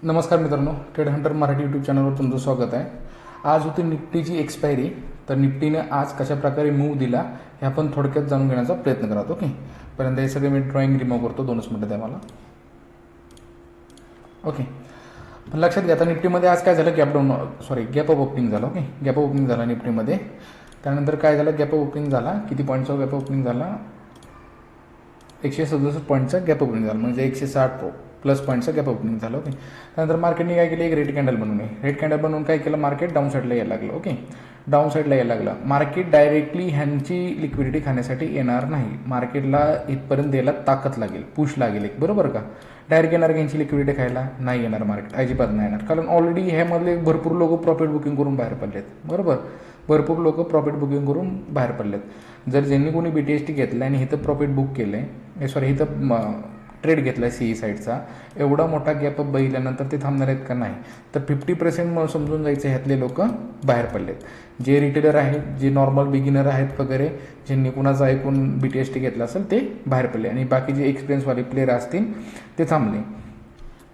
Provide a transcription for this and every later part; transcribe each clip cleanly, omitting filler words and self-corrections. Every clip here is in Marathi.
नमस्कार मित्रांनो, ट्रेड हंटर मराठी यूट्यूब चॅनलवर तुमचं स्वागत आहे. आज होती निफ्टीची एक्सपायरी. तर निफ्टीने आज कशा प्रकारे मूव्ह दिला हे आपण थोडक्यात जाणून घेण्याचा प्रयत्न करतो. ओके, पर्यंत हे सगळे मी ड्रॉइंग रिमूव्ह करतो. 2 मिनिटं द्या मला. ओके, पण लक्षात घ्या आता निफ्टीमध्ये आज काय झालं, गॅप अप ओपनिंग झालं. ओके, गॅप अप ओपनिंग झाला निफ्टीमध्ये. त्यानंतर काय झालं, गॅप अप ओपनिंग झाला. किती पॉईंटचा गॅप अप ओपनिंग झाला? 167 पॉईंटचा गॅप ओपनिंग झाला, म्हणजे 160 प्लस पॉईंटचा गॅप ओपनिंग झालं. ओके, त्यानंतर मार्केटने काय केलं, एक रेड कॅन्डल बनवली. रेड कॅन्डल बनवून काय केलं, मार्केट डाऊन साईडला यायला लागलं. ओके, डाऊन साईडला यायला लागलं. मार्केट डायरेक्टली ह्यांची लिक्विडिटी खाण्यासाठी येणार नाही. मार्केटला इथपर्यंत द्यायला ताकद लागेल, पुश लागेल एक, बरोबर का? डायरेक्ट येणार का यांची लिक्विडिटी खायला? नाही येणार मार्केट, अजिबात नाही येणार. कारण ऑलरेडी ह्यामधले भरपूर लोक प्रॉफिट बुकिंग करून बाहेर पडलेत, बरोबर? भरपूर लोक प्रॉफिट बुकिंग करून बाहेर पडलेत. जर ज्यांनी कोणी BTST घेतलं आणि इथं प्रॉफिट बुक केलं आहे, इथं ट्रेड घेतला आहे CE साईडचा, एवढा मोठा गॅपअप बघितल्यानंतर ते थांबणार आहेत का? नाही. तर 50% समजून जायचं ह्यातले लोक बाहेर पडलेत. जे रिटेलर आहेत, जे नॉर्मल बिगिनर आहेत वगैरे, ज्यांनी कुणाचं ऐकून BTST घेतला असेल ते बाहेर पडले, आणि बाकी जे एक्सपिरियन्सवाले प्लेयर असतील ते थांबले.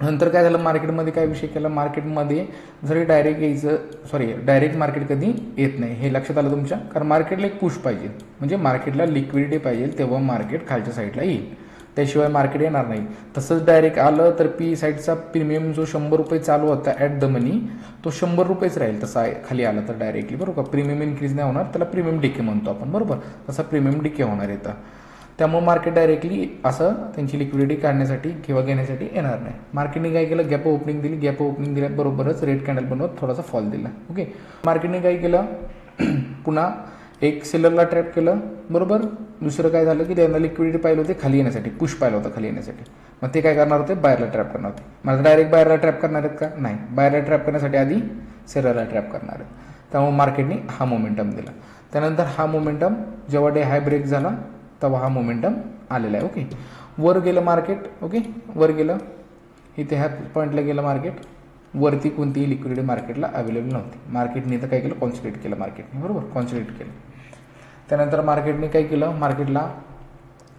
नंतर काय झालं, मार्केटमध्ये काय विषय केला, मार्केटमध्ये जरी डायरेक्ट मार्केट कधी येत नाही, हे लक्षात आलं तुमच्या? कारण मार्केटला एक पुश पाहिजे, म्हणजे मार्केटला लिक्विडिटी पाहिजे, तेव्हा मार्केट खालच्या साईडला येईल, त्याशिवाय मार्केट येणार नाही. तसंच डायरेक्ट आलं तर PE साईडचा प्रीमियम जो 100 रुपये चालू होता ॲट द मनी, तो 100 रुपयेच राहील. तसा खाली आला तर डायरेक्टली, बरोबर का? प्रीमियम इन्क्रीज नाही होणार, त्याला प्रीमियम डिके म्हणतो आपण, बरोबर? तसा प्रीमियम डिके होणार येतं. त्यामुळे मार्केट डायरेक्टली असं त्यांची लिक्विडिटी काढण्यासाठी किंवा घेण्यासाठी येणार नाही. मार्केटने काय केलं, गॅप ओपनिंग दिली. गॅप ओपनिंग दिल्याबरोबरच रेड कॅन्डल बनवत थोडासा फॉल दिला. ओके, मार्केटने काय केलं, पुन्हा एक सेलरला ट्रॅप केलं, बरोबर? दुसरं काय झालं की त्यांना लिक्विडिटी पाहिलं होते खाली येण्यासाठी, पुश पाहिलं होतं खाली येण्यासाठी. मग ते काय करणार होते, बायरला ट्रॅप करणार होते. मला डायरेक्ट बायरला ट्रॅप करणार आहेत का? नाही. बायरला ट्रॅप करण्यासाठी आधी सेलरला ट्रॅप करणार आहेत. त्यामुळे मार्केटने हा मोमेंटम दिला. त्यानंतर हा मोमेंटम जेव्हा डे हाय ब्रेक झाला तेव्हा हा मोमेंटम आलेला आहे. ओके, वर गेलं मार्केट. ओके, वर गेलं, इथे ह्या पॉईंटला गेलं मार्केट. वरती कोणतीही लिक्विडिटी मार्केटला अवेलेबल नव्हती. मार्केटने तर काय केलं, कॉन्सन्ट्रेट केलं मार्केटने, बरोबर? कॉन्सन्ट्रेट केलं. त्यानंतर मार्केटने काय केलं, मार्केटला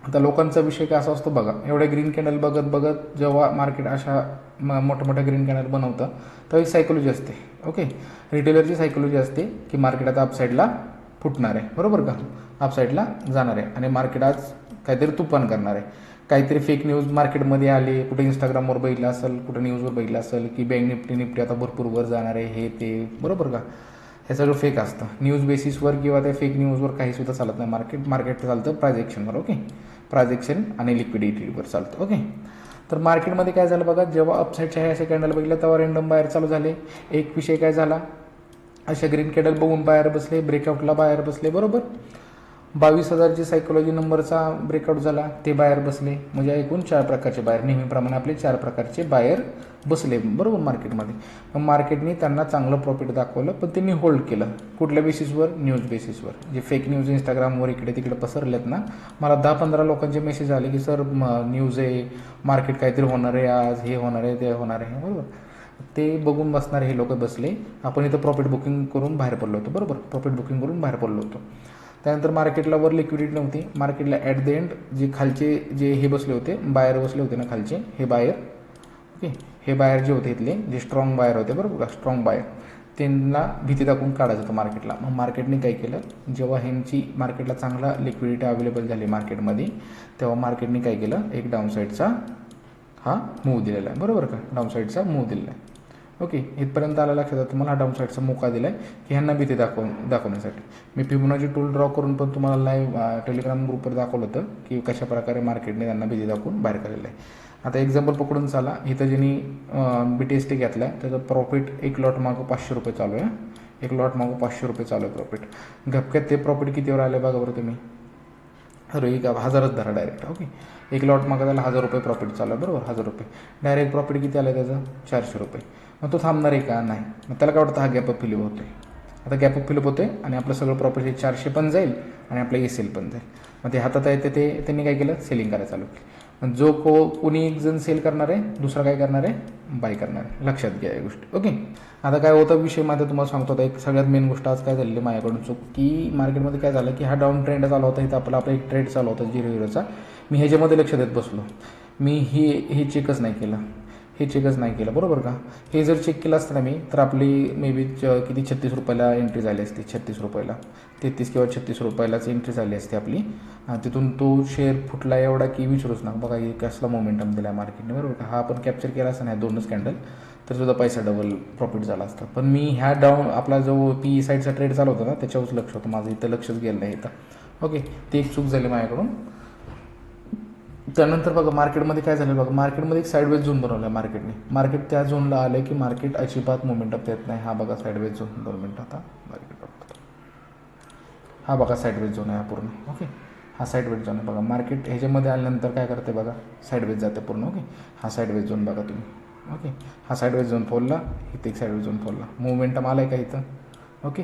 आता लोकांचा विषय काय असा असतो बघा, एवढ्या ग्रीन कॅन्डल बघत बघत जेव्हा मार्केट अशा मोठ्या मोठ्या ग्रीन कॅन्डल बनवतं तेव्हा एक सायकोलॉजी असते. ओके, रिटेलरची सायकोलॉजी असते की मार्केट आता अपसाईडला फुटणार आहे, बरोबर का? अपसाईडला जाणार आहे आणि मार्केट आज काहीतरी तुफान करणार आहे. काहीतरी फेक न्यूज मार्केटमध्ये आले, कुठे इंस्टाग्रामवर बघितलं असेल, कुठे न्यूजवर बघितलं असेल की बँक निफ्टी आता भरपूर वर जाणार आहे, हे ते, बरोबर का? हे सगळं फेक असतं. न्यूज बेसिसवर किंवा त्या फेक न्यूजवर काहीसुद्धा चालत नाही. मार्केट चालतं प्रायझेक्शनवर. ओके, प्रायझेक्शन आणि लिक्विडिटीवर चालतं. ओके, तर मार्केटमध्ये काय झालं बघा, जेव्हा अपसाईडच्या ह्या अशा कॅन्डल बघितलं तेव्हा रँडम बायर चालू झाले. एक विषय काय झाला, अशा ग्रीन कॅन्डल बघून बायर बसले, ब्रेकआउटला बायर बसले, बरोबर? 22,000ची सायकोलॉजी नंबरचा ब्रेकआउट झाला, ते बायर बसले. म्हणजे एकूण 4 प्रकारचे बायर, नेहमीप्रमाणे आपले 4 प्रकारचे बायर बसले, बरोबर? मार्केटमध्ये मग मार्केटने त्यांना चांगलं प्रॉफिट दाखवलं, पण त्यांनी होल्ड केलं. कुठल्या बेसिसवर? न्यूज बेसिसवर. जे फेक न्यूज इंस्टाग्रामवर इकडे तिकडे पसरलेत ना, मला 10-15 लोकांचे मेसेज आले की सर न्यूज आहे, मार्केट काहीतरी होणार आहे आज, हे होणार आहे, ते होणार आहे, बरोबर? ते बघून बसणारे हे लोक बसले. आपण इथं प्रॉफिट बुकिंग करून बाहेर पडलो होतो, बरोबर? प्रॉफिट बुकिंग करून बाहेर पडलो होतो. त्यानंतर मार्केटला वर लिक्विडिटी नव्हती. मार्केटला ॲट द एंड जे खालचे जे हे बसले होते, बायर बसले होते ना खालचे, हे बायर. ओके, हे बायर जे होते इथले, जे स्ट्रॉंग बायर होते, बरोबर का? स्ट्रॉंग बायर, त्यांना भीती दाखवून काढायचं होतं मार्केटला. मग मार्केटने काय केलं, जेव्हा ह्यांची मार्केटला चांगला लिक्विडिटी अवेलेबल झाली मार्केटमध्ये, तेव्हा मार्केटने काय केलं, एक डाऊन साईडचा हा मूव्ह दिलेला आहे, बरोबर का? डाऊन साईडचा मूव्ह दिलेला आहे. ओके, इथपर्यंत आला लक्षात. तुम्हाला हा डाऊन साईडचा मोका दिला आहे की ह्यांना भीती दाखवण्यासाठी. मी फिबोनाची टूल ड्रॉ करून पण तुम्हाला लाईव्ह टेलिग्राम ग्रुपवर दाखवलं होतं की कशा प्रकारे मार्केटने त्यांना भीती दाखवून बाहेर काढलेलं आहे. आता एक्झाम्पल पकडून चाला, इथं ज्यांनी BTST घेतला आहे त्याचं प्रॉफिट एक लॉट मागं 500 रुपये चालू आहे. एक लॉट मागं 500 रुपये चालू आहे प्रॉफिट. घपक्यात ते प्रॉफिट कितीवर आलं बघा बरं तुम्ही. अरे एक 1000च धरा डायरेक्ट. ओके, एक लॉट मागं त्याला 1000 रुपये प्रॉफिट चालू आहे, बरोबर? 1000 रुपये. डायरेक्ट प्रॉफिट किती आलं त्याचं? 400 रुपये. मग तो थांबणार आहे का? नाही. मग त्याला काय वाटतं, हा गॅपअप फिलअप होतो आहे. आता गॅपअप फिलअप होतो आहे आणि आपलं सगळं प्रॉफिट 400 पण जाईल आणि आपलं SL पण जाईल. मग ते हातात येते, ते त्यांनी काय केलं, सेलिंग करायला चालू केली. जो कोणी एक जण सेल करणार आहे, दुसरा काय करणार आहे, बाय करणार आहे. लक्षात घ्या या गोष्टी. ओके, आता काय होतं विषय माझा तुम्हाला सांगतो. आता एक सगळ्यात मेन गोष्ट आज काय झालेली माझ्याकडून चूक, की मार्केटमध्ये काय झालं की हा डाऊन ट्रेंड चालू होता. इथं आपला एक ट्रेड चालू होता 0-0चा. मी ह्याच्यामध्ये लक्ष देत बसलो. मी हे चेकच नाही केलं. हे चेकच नाही केलं, बरोबर का. हे जर चेक केलं असतं ना मी, तर आपली मे बी किती 36 रुपयाला एंट्री झाली असती, 36 रुपयाला 33 किंवा 36 रुपयालाच एंट्री झाली असते आपली. तिथून तो शेअर फुटला एवढा की विचारूच ना. बघा हे कसला मोमेंटम दिला आहे मार्केटने, बरोबर का. हा आपण कॅप्चर केला असता नाही 2च कॅन्डल, तर सुद्धा पैसा डबल प्रॉफिट झाला असता. पण मी ह्या डाऊन आपला जो पी साईडचा ट्रेड चालू होता ना, त्याच्यावरच लक्ष होतं माझं, इथं लक्षच गेलं नाही इथं. ओके, ती एक चूक झाली माझ्याकडून. त्यानंतर बघा मार्केटमध्ये काय झालं, बघा मार्केटमध्ये एक साईडवेज झोन बनवला मार्केटने. मार्केट त्या झोनला आलं की मार्केट अजिबात मोमेंटम देत नाही. हा बघा साईडवेज झोन, 2 मिनटं आता मार्केट बघतो. हा बघा साईडवेज झोन आहे हा पूर्ण. ओके, हा साईडवेज झोन आहे बघा. मार्केट ह्याच्यामध्ये आल्यानंतर काय करते बघा, साईडवेज जाते पूर्ण. ओके, हा साईडवेज झोन बघा तुम्ही. ओके, हा साईडवेज झोन फोडला, इथे एक साईडवेज झोन फोडला, मोमेंटम आला आहे का इथं. ओके,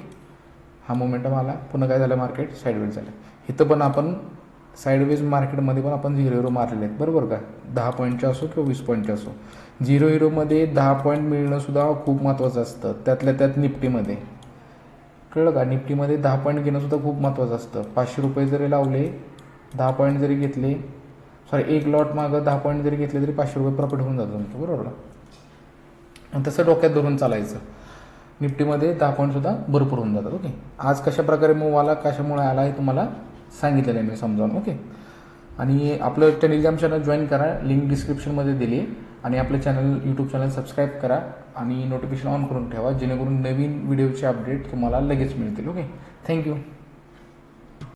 हा मोमेंटम आला, पुन्हा काय झालं मार्केट साईडवेज झालं. इथं पण आपण साईडवेज मार्केटमध्ये पण आपण 0 मारलेले आहेत, बरोबर का. 10 पॉईंटचे असो किंवा 20 पॉईंटचे असो, 0 10 पॉईंट मिळणंसुद्धा खूप महत्त्वाचं असतं. त्यातल्या त्यात निफ्टीमध्ये, कळलं का. निफ्टीमध्ये 10 पॉईंट घेणंसुद्धा खूप महत्त्वाचं असतं. 500 रुपये जरी लावले, 10 पॉईंट जरी घेतले, सॉरी एक लॉट मागं 10 पॉईंट जरी घेतले तरी 500 रुपये प्रॉफिट होऊन जातं तुमचं, बरोबर का. आणि तसं डोक्यात धरून चालायचं. निफ्टीमध्ये 10 पॉईंटसुद्धा भरपूर होऊन जातात. ओके, आज कशा प्रकारे मूव आला, कशामुळे आला हे तुम्हाला सांगितलेलं आहे मी समजावून. ओके, आणि आपलं टेलिग्राम चॅनल जॉईन करा, लिंक डिस्क्रिप्शनमध्ये दिली आहे. आणि आपलं चॅनल यूट्यूब चॅनल सबस्क्राईब करा आणि नोटिफिकेशन ऑन करून ठेवा, जेणेकरून नवीन व्हिडिओचे अपडेट तुम्हाला लगेच मिळतील. Okay, thank you.